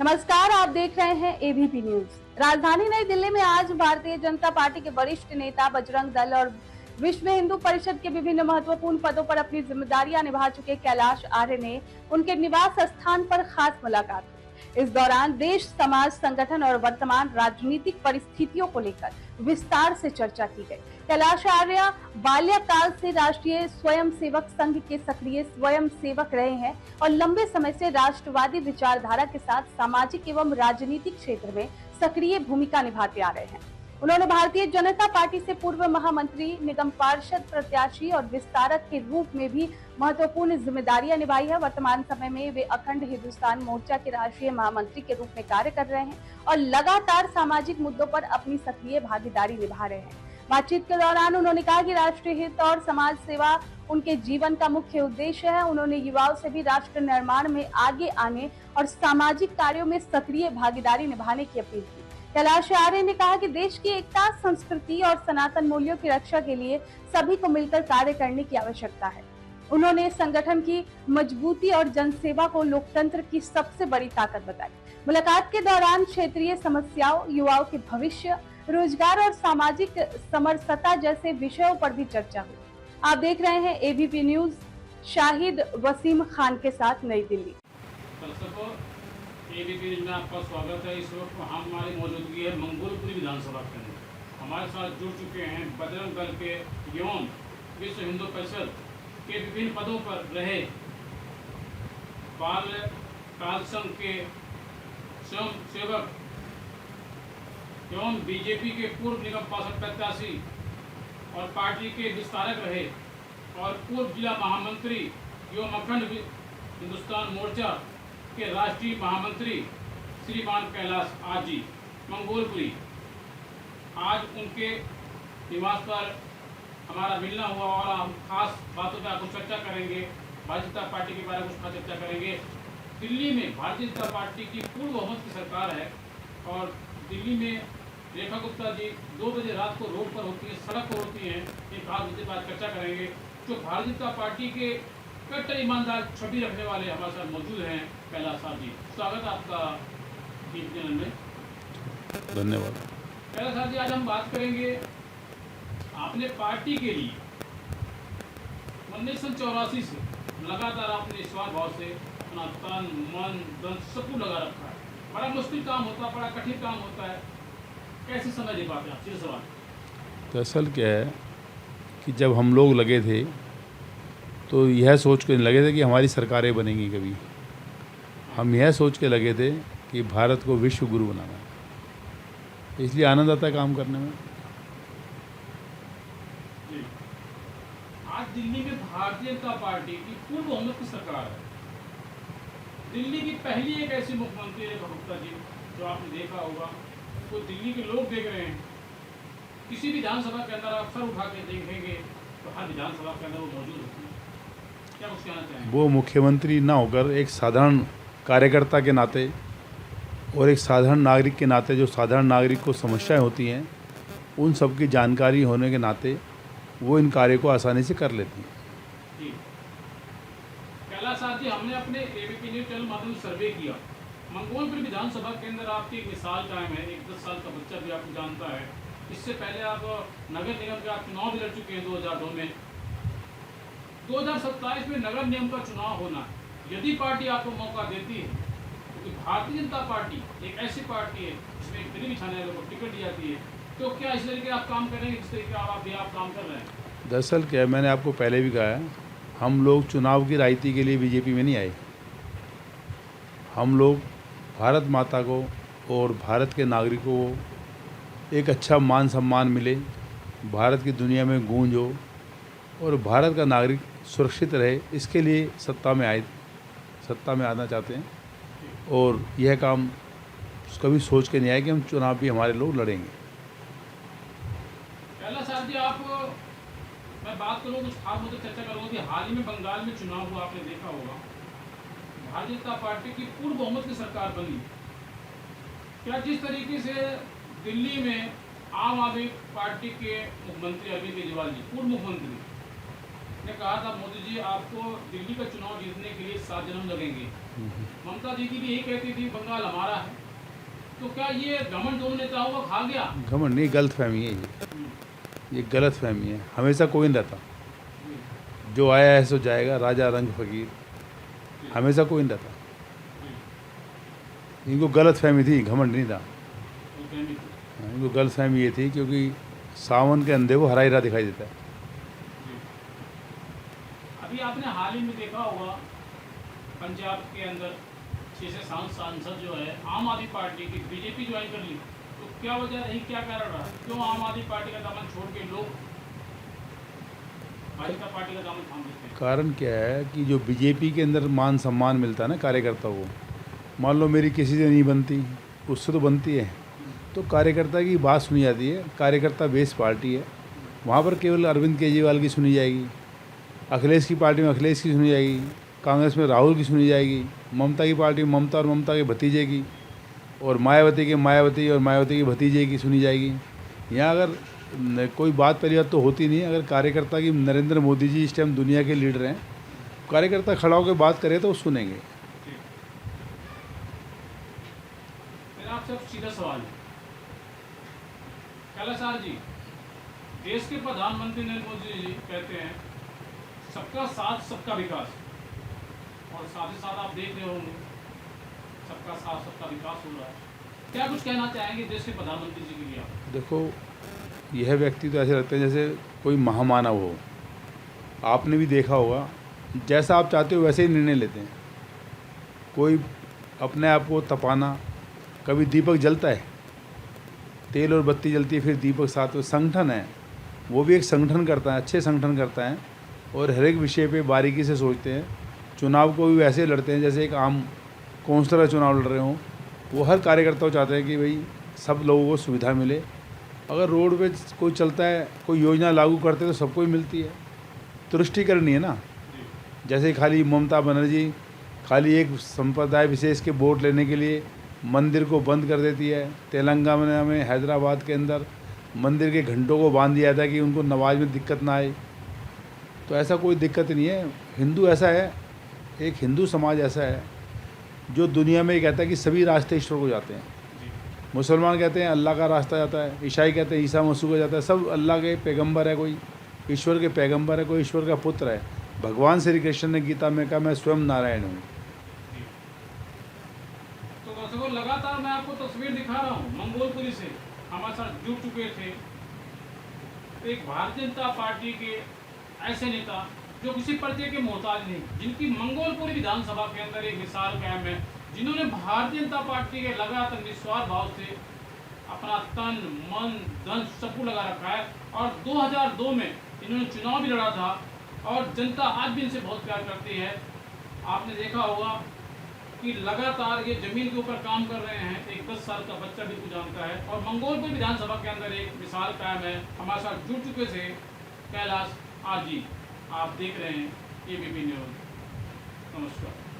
नमस्कार, आप देख रहे हैं एबीपी न्यूज। राजधानी नई दिल्ली में आज भारतीय जनता पार्टी के वरिष्ठ नेता, बजरंग दल और विश्व हिंदू परिषद के विभिन्न महत्वपूर्ण पदों पर अपनी जिम्मेदारियां निभा चुके कैलाश आर्य ने उनके निवास स्थान पर खास मुलाकात हुई। इस दौरान देश, समाज, संगठन और वर्तमान राजनीतिक परिस्थितियों को लेकर विस्तार से चर्चा की गई। कैलाश आर्य बाल्यकाल से राष्ट्रीय स्वयंसेवक संघ के सक्रिय स्वयंसेवक रहे हैं और लंबे समय से राष्ट्रवादी विचारधारा के साथ सामाजिक एवं राजनीतिक क्षेत्र में सक्रिय भूमिका निभाते आ रहे हैं। उन्होंने भारतीय जनता पार्टी से पूर्व महामंत्री, निगम पार्षद प्रत्याशी और विस्तारक के रूप में भी महत्वपूर्ण जिम्मेदारियां निभाई है। वर्तमान समय में वे अखंड हिंदुस्तान मोर्चा के राष्ट्रीय महामंत्री के रूप में कार्य कर रहे हैं और लगातार सामाजिक मुद्दों पर अपनी सक्रिय भागीदारी निभा रहे हैं। बातचीत के दौरान उन्होंने कहा कि राष्ट्रीय हित और समाज सेवा उनके जीवन का मुख्य उद्देश्य है। उन्होंने युवाओं से भी राष्ट्र निर्माण में आगे आने और सामाजिक कार्यों में सक्रिय भागीदारी निभाने की अपील की। कैलाश आर्य ने कहा कि देश की एकता, संस्कृति और सनातन मूल्यों की रक्षा के लिए सभी को मिलकर कार्य करने की आवश्यकता है। उन्होंने संगठन की मजबूती और जनसेवा को लोकतंत्र की सबसे बड़ी ताकत बताई। मुलाकात के दौरान क्षेत्रीय समस्याओं, युवाओं के भविष्य, रोजगार और सामाजिक समरसता जैसे विषयों पर भी चर्चा हुई। आप देख रहे हैं एबीपी न्यूज। शाहिद वसीम खान के साथ, नई दिल्ली। एबीपी न्यूज में आपका स्वागत है। इस वक्त हमारी मौजूदगी है मंगोलपुरी विधानसभा केंद्र। हमारे साथ जुड़ चुके हैं बजरंग दल के एवं विश्व हिंदू परिषद के विभिन्न पदों पर रहे बाल काल संघ के स्वयं सेवक एवं बीजेपी के पूर्व निगम पार्षद प्रत्याशी और पार्टी के विस्तारक रहे और पूर्व जिला महामंत्री एवं अखंड हिंदुस्तान मोर्चा के राष्ट्रीय महामंत्री श्रीमान कैलाश आर्य जी मंगोलपुरी। आज उनके निवास पर हमारा मिलना हुआ और हम खास बातों पर आपको चर्चा करेंगे। भारतीय जनता पार्टी के बारे में कुछ चर्चा करेंगे। दिल्ली में भारतीय जनता पार्टी की पूर्ण बहुमत की सरकार है और दिल्ली में रेखा गुप्ता जी 2 बजे रात को रोड पर होती है, सड़क पर होती हैं। एक खास मुद्दे पर चर्चा करेंगे। जो भारतीय जनता पार्टी के कट्टर ईमानदार छवि रखने वाले हमारे साथ मौजूद हैं कैलाश आर्य जी। स्वागत आपका चैनल में। धन्यवाद। कैलाश आर्य जी, आज हम बात करेंगे आपने पार्टी के लिए 1984 से लगातार आपने निस्वार्थ भाव से अपना तन, मन, धन सब कुछ लगा रखा है। बड़ा मुश्किल काम होता है, बड़ा कठिन काम होता है। कैसे समय दे पाते हैं आप? सवाल। दरअसल क्या है कि जब हम लोग लगे थे तो यह सोच के लगे थे कि हमारी सरकारें बनेंगी कभी। हम यह सोच के लगे थे कि भारत को विश्व गुरु बनाना है, इसलिए आनंद आता है काम करने में। जी। आज दिल्ली में भारतीय जनता पार्टी की पूर्ण बहुमत की सरकार है। दिल्ली की पहली एक ऐसी मुख्यमंत्री रेखा गुप्ता जी, जो आपने देखा होगा, तो दिल्ली के लोग देख रहे हैं। किसी विधानसभा के अंदर आप सर उठा के देखेंगे तो हर विधानसभा के अंदर वो मौजूद होती है। क्या कुछ कहना चाहेंगे? वो मुख्यमंत्री ना होकर एक साधारण कार्यकर्ता के नाते और एक साधारण नागरिक के नाते, जो साधारण नागरिक को समस्याएं होती हैं उन सब की जानकारी होने के नाते वो इन कार्यों को आसानी से कर लेती हैं। कैलाश आर्य जी, हमने अपने एबीपी न्यूज चैनल माध्यम से सर्वे किया। मंगोलपुरी विधानसभा के अंदर आपकी एक मिसाल कायम है। एक 10 साल का बच्चा भी आपको जानता है। इससे पहले आप नगर निगम के आप चुनाव भी लड़ चुके हैं 2002 में। 2027 में नगर निगम का चुनाव होना है। यदि पार्टी आपको मौका देती है, क्योंकि तो भारतीय जनता पार्टी एक ऐसी पार्टी है जिसमें गरीब बिछाने वालों को टिकट दी जाती है, तो क्या इस तरीके आप काम करेंगे जिस तरीके आप काम कर रहे हैं? दरअसल क्या है, मैंने आपको पहले भी कहा है, हम लोग चुनाव की राजनीति के लिए बीजेपी में नहीं आए। हम लोग भारत माता को और भारत के नागरिकों को एक अच्छा मान सम्मान मिले, भारत की दुनिया में गूंज हो और भारत का नागरिक सुरक्षित रहे, इसके लिए सत्ता में आना चाहते हैं। और यह काम कभी सोच के नहीं आया कि हम चुनाव भी हमारे लोग लड़ेंगे। कैलाश आर्य जी, मैं बात करूँ कुछ खास मुद्दे चर्चा करूँगा कि हाल ही में बंगाल में चुनाव हुआ, आपने देखा होगा। भारतीय जनता पार्टी की पूर्ण बहुमत की सरकार बनी। क्या जिस तरीके से दिल्ली में आम आदमी पार्टी के मुख्यमंत्री अरविंद केजरीवाल जी, पूर्व मुख्यमंत्री, ने कहा था मोदी जी आपको दिल्ली का चुनाव जीतने के लिए 7 जन्म लगेंगे। ममता दीदी भी यही कहती थी बंगाल हमारा है। तो क्या ये घमंड दोनों नेताओं को खा गया? घमंड नहीं, गलत फहमी है ये गलत फहमी है। हमेशा कोई नहीं रहता, जो आया है सो जाएगा, राजा रंग फकीर, हमेशा कोई नहीं रहता। इनको गलत फहमी थी, घमंड नहीं था। इनको गलत फहमी ये थी क्योंकि सावन के अंधे को हरा हिरा दिखाई देता है। अभी आपने हाल ही में देखा होगा पंजाब के अंदर 6 से 7 सांसद जो है आम आदमी पार्टी की बीजेपी ज्वाइन कर ली। तो क्या वजह रही, क्या कारण रहा, क्यों आम आदमी पार्टी का दामन छोड़ के लोग भाजपा पार्टी का दामन थाम लेते हैं? कारण क्या है कि जो बीजेपी के अंदर मान सम्मान मिलता है ना कार्यकर्ताओं को, मान लो मेरी किसी से नहीं बनती, उससे तो बनती है, तो कार्यकर्ता की बात सुनी जाती है। कार्यकर्ता बेस पार्टी है, वहाँ पर केवल अरविंद केजरीवाल की सुनी जाएगी, अखिलेश की पार्टी में अखिलेश की सुनी जाएगी, कांग्रेस में राहुल की सुनी जाएगी, ममता की पार्टी में ममता और ममता के भतीजे की, और मायावती के मायावती और मायावती के भतीजे की सुनी जाएगी। यहाँ अगर कोई बात पहली बात तो होती नहीं है। अगर कार्यकर्ता की, नरेंद्र मोदी जी इस टाइम दुनिया के लीडर हैं, कार्यकर्ता खड़ा होकर बात करे तो सुनेंगे। मेरा आपसे सीधा सवाल है, कैलाश जी, देश के प्रधानमंत्री नरेंद्र मोदी जी कहते हैं सबका साथ सबका विकास, और साथ ही साथ आप देख रहे होंगे सबका साथ सबका विकास हो रहा है। क्या कुछ कहना चाहेंगे देश के प्रधानमंत्री जी के लिए आप? देखो, यह व्यक्ति तो ऐसे लगते हैं जैसे कोई महामानव हो। आपने भी देखा होगा, जैसा आप चाहते हो वैसे ही निर्णय लेते हैं। कोई अपने आप को तपाना, कभी दीपक जलता है, तेल और बत्ती जलती है, फिर दीपक साथ में। संगठन है, वो भी एक संगठन करता है, अच्छे संगठन करता है, और हर एक विषय पे बारीकी से सोचते हैं। चुनाव को भी वैसे लड़ते हैं जैसे एक आम काउंसलर चुनाव लड़ रहे हों। वो हर कार्यकर्ता चाहते हैं कि भाई सब लोगों को सुविधा मिले। अगर रोड पे कोई चलता है, कोई योजना लागू करते हैं तो सबको ही मिलती है। तुष्टिकरण है ना, जैसे खाली ममता बनर्जी खाली एक संप्रदाय विशेष के वोट लेने के लिए मंदिर को बंद कर देती है। तेलंगाना में, हैदराबाद के अंदर मंदिर के घंटों को बांध दिया था कि उनको नमाज में दिक्कत ना आए। तो ऐसा कोई दिक्कत नहीं है। हिंदू ऐसा है, एक हिंदू समाज ऐसा है जो दुनिया में कहता है कि सभी रास्ते ईश्वर को जाते हैं। मुसलमान कहते हैं अल्लाह का रास्ता जाता है, ईसाई कहते हैं ईसा मसीह को जाता है। सब अल्लाह के पैगंबर है, कोई ईश्वर के पैगंबर है, कोई ईश्वर का पुत्र है। भगवान श्री कृष्ण ने गीता में कहा मैं स्वयं नारायण हूँ। तो दर्शकों, लगातार मैं आपको तस्वीर दिखा रहा हूँ मंगोलपुरी से हमारे साथ जुड़ चुके थे एक भारतीय जनता पार्टी के ऐसे नेता जो किसी परिचय के मोहताज नहीं, जिनकी मंगोलपुरी विधानसभा के अंदर एक मिसाल कायम है, जिन्होंने भारतीय जनता पार्टी के लगातार निस्वार्थ भाव से अपना तन मन धन सब कुछ लगा रखा है। और 2002 में इन्होंने चुनाव भी लड़ा था और जनता आज भी इनसे बहुत प्यार करती है। आपने देखा होगा कि लगातार ये जमीन के ऊपर काम कर रहे हैं। एक 10 साल का बच्चा भी कुछ जानता है। और मंगोलपुर विधानसभा के अंदर एक मिसाल कायम है। हमारे साथ जुड़ चुके थे कैलाश आज जी। आप देख रहे हैं ABP न्यूज़। नमस्कार।